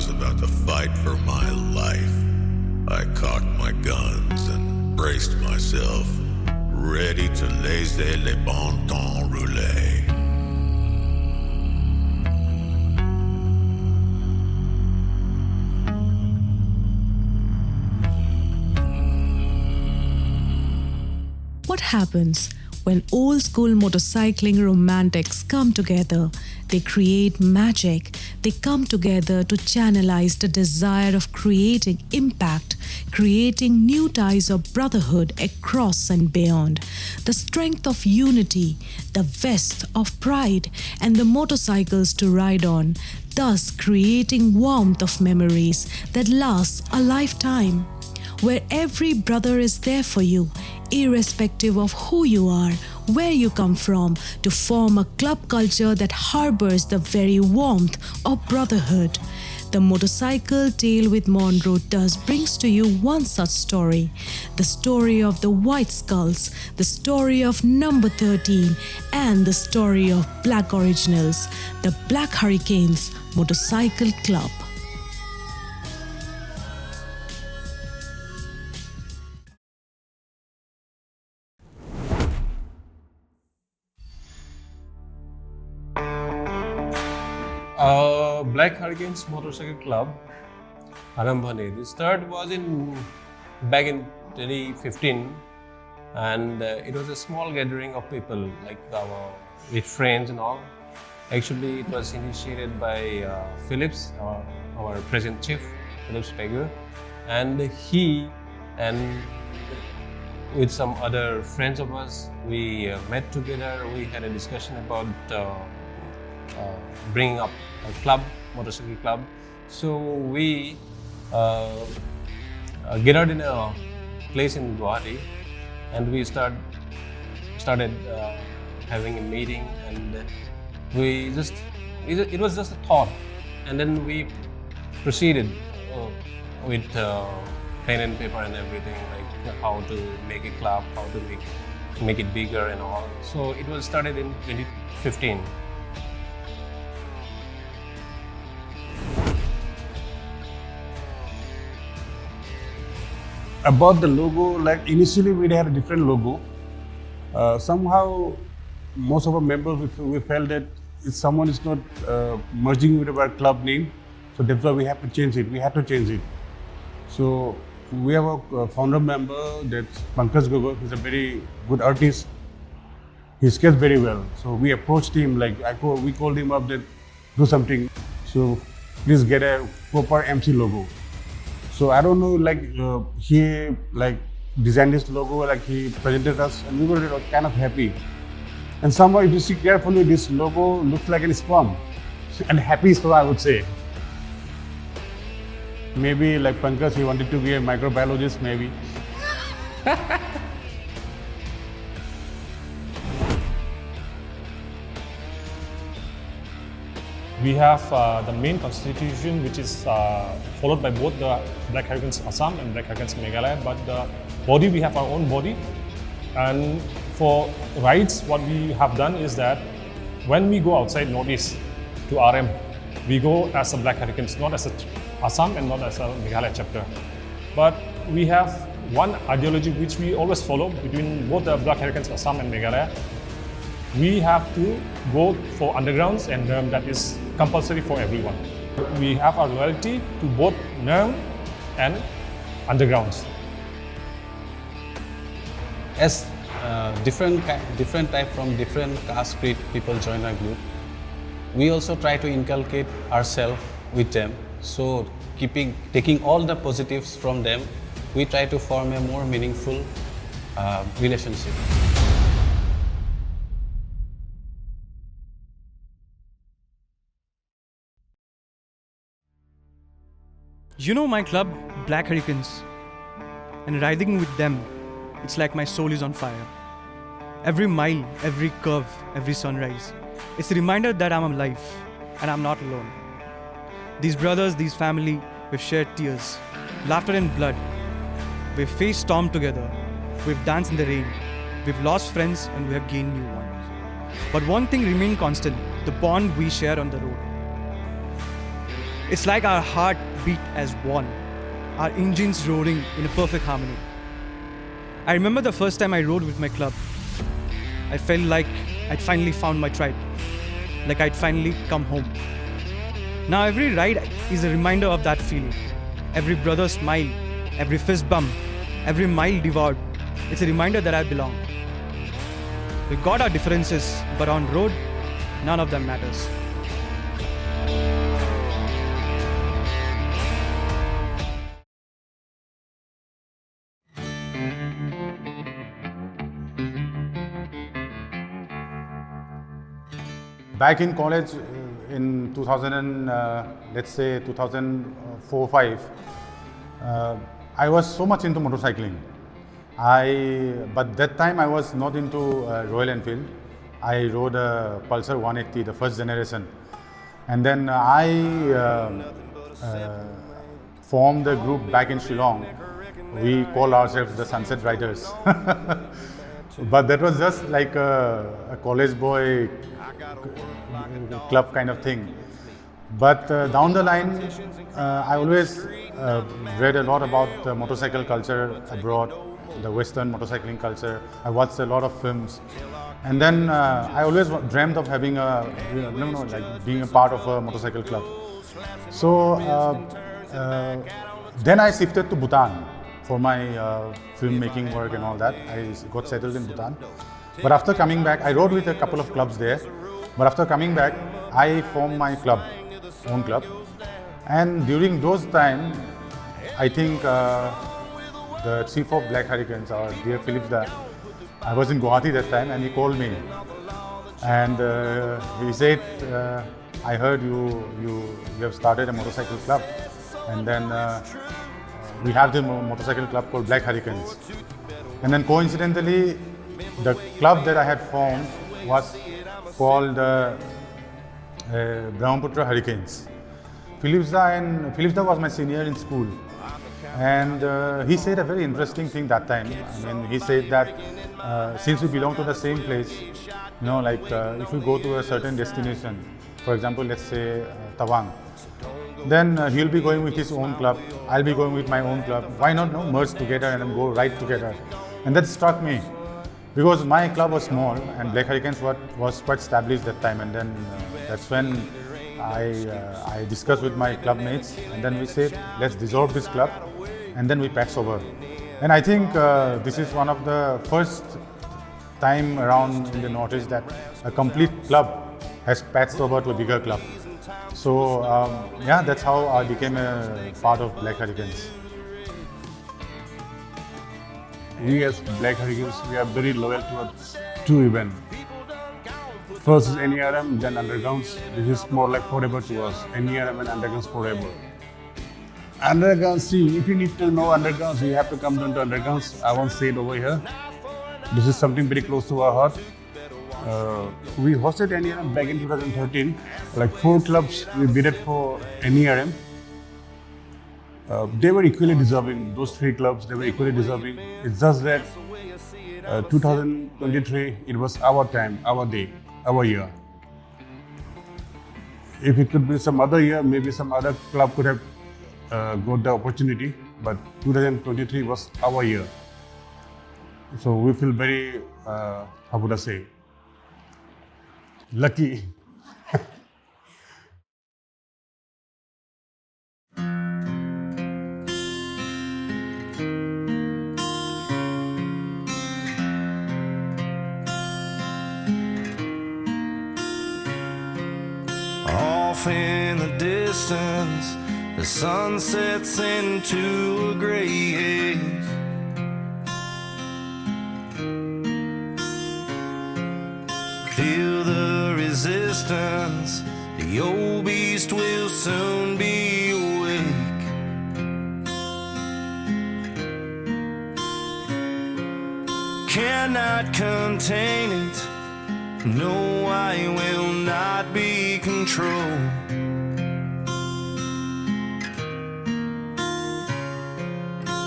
was about to fight for my life. I cocked my guns and braced myself, ready to laisser les bon temps rouler. What happens when old school motorcycling romantics come together? They create magic. They come together to channelize the desire of creating impact, creating new ties of brotherhood across and beyond. The strength of unity, the vest of pride, and the motorcycles to ride on, thus creating warmth of memories that lasts a lifetime. Where every brother is there for you, irrespective of who you are, where you come from, to form a club culture that harbors the very warmth of brotherhood. The Motorcycle Tale with Monroe thus brings to you one such story. The story of the White Skulls, the story of Number 13, and the story of Black Originals, the Black Hurricanes Motorcycle Club. Black Hurricanes Motorcycle Club, Arambhane. The start was back in 2015, and it was a small gathering of people, like with friends and all. Actually, it was initiated by Phillips, our present chief, Phillips Pegu, and he and with some other friends of us, we met together. We had a discussion about bringing up a club, motorcycle club. So we gathered in a place in Guwahati, and we started having a meeting, and it was just a thought, and then we proceeded with pen and paper and everything, like how to make a club, how to make it bigger and all. So it was started in 2015. About the logo, like initially we had a different logo. Somehow, most of our members, we felt that if someone is not merging with our club name, so that's why we have to change it. We had to change it. So we have a founder member, that's Pankaj Gogoi, who's a very good artist. He sketches very well. So we approached him, like we called him up that do something. So please get a proper MC logo. So I don't know, like he designed this logo, like he presented us, and we were kind of happy. And somehow, if you see carefully, this logo looks like a sperm, and happy sperm, I would say. Maybe like Pankaj, he wanted to be a microbiologist, maybe. We have the main constitution, which is followed by both the Black Hurricanes Assam and Black Hurricanes Meghalaya, but the body, we have our own body. And for rides, what we have done is that when we go outside Northeast to RM, we go as a Black Hurricanes, not as a Assam and not as a Meghalaya chapter. But we have one ideology which we always follow between both the Black Hurricanes Assam and Meghalaya. We have to go for undergrounds and NERM, that is compulsory for everyone. We have our loyalty to both NERM and undergrounds. As different type from different caste creed people join our group, we also try to inculcate ourselves with them. So taking all the positives from them, we try to form a more meaningful relationship. You know my club, Black Hurricanes, and riding with them, it's like my soul is on fire. Every mile, every curve, every sunrise, it's a reminder that I'm alive and I'm not alone. These brothers, these family, we've shared tears, laughter and blood. We've faced storm together, we've danced in the rain, we've lost friends and we have gained new ones. But one thing remained constant, the bond we share on the road. It's like our heart beat as one, our engines roaring in a perfect harmony. I remember the first time I rode with my club. I felt like I'd finally found my tribe, like I'd finally come home. Now every ride is a reminder of that feeling. Every brother smile, every fist bump, every mile devoured, it's a reminder that I belong. We got our differences, but on road, none of them matters. Back in college in 2000 and let's say 2004-5, I was so much into motorcycling. But that time I was not into Royal Enfield. I rode a Pulsar 180, the first generation. And then I formed a group back in Shillong. We call ourselves the Sunset Riders. But that was just like a college boy club kind of thing. But down the line, I always read a lot about the motorcycle culture abroad, the Western motorcycling culture. I watched a lot of films. And then I always dreamt of having like being a part of a motorcycle club. So then I shifted to Bhutan for my filmmaking work and all that. I got settled in Bhutan. But after coming back, I rode with a couple of clubs there. But after coming back, I formed my own club. And during those times, I think the chief of Black Hurricanes, our dear Phillips, I was in Guwahati that time, and he called me. And he said, I heard you have started a motorcycle club. And then we have the motorcycle club called Black Hurricanes. And then coincidentally, the club that I had formed was called Brahmaputra Hurricanes. Phillips was my senior in school. And he said a very interesting thing that time. I mean, he said that since we belong to the same place, you know, like if we go to a certain destination, for example, let's say Tawang, then he'll be going with his own club, I'll be going with my own club. Why not merge together and then go ride together? And that struck me because my club was small and Black Hurricanes was quite established that time. And then that's when I discussed with my club mates, and then we said, let's dissolve this club, and then we patched over. And I think this is one of the first time around in the Northeast that a complete club has patched over to a bigger club. So yeah, that's how I became a part of Black Hurricanes. We as Black Hurricanes, we are very loyal towards two events. First is NERM, then Undergrounds. This is more like forever to us. NERM and Undergrounds forever. Undergrounds, see, if you need to know Undergrounds, you have to come down to Undergrounds. I won't say it over here. This is something very close to our heart. We hosted NERM back in 2013. Like 4 clubs we bid for NERM. They were equally deserving. Those 3 clubs, they were equally deserving. It's just that 2023, it was our time, our day, our year. If it could be some other year, maybe some other club could have got the opportunity, but 2023 was our year. So we feel very, how would I say, lucky. Off in the distance, the sun sets into a gray haze. Feel the resistance, the old beast will soon be awake. Cannot contain it, no, I will not be controlled.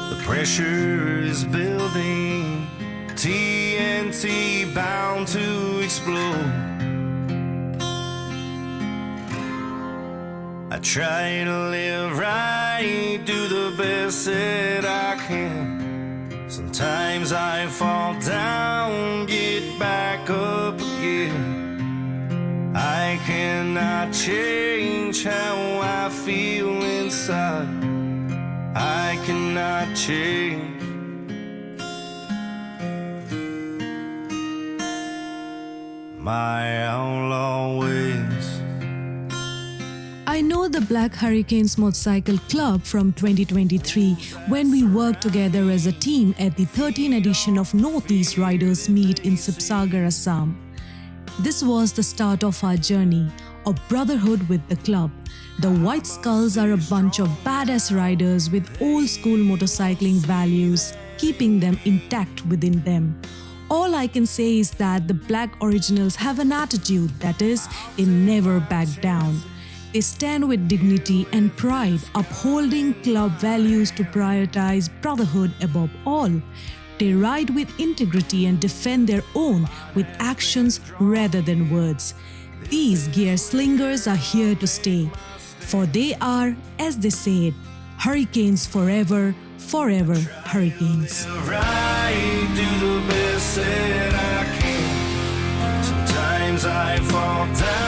The pressure is building, TNT bound to explode. I try to live right, do the best that I can. Sometimes I fall down, get back up again. I cannot change how I feel inside. I cannot change. My outlaw ways. I know the Black Hurricanes Motorcycle Club from 2023 when we worked together as a team at the 13th edition of Northeast Riders Meet in Sivasagar, Assam. This was the start of our journey, a brotherhood with the club. The White Skulls are a bunch of badass riders with old school motorcycling values, keeping them intact within them. All I can say is that the Black Originals have an attitude, that is, they never back down. They stand with dignity and pride, upholding club values to prioritize brotherhood above all. They ride with integrity and defend their own with actions rather than words. These gear slingers are here to stay, for they are, as they say it, hurricanes forever, forever hurricanes. Right, do the best that I can. Sometimes I fall down.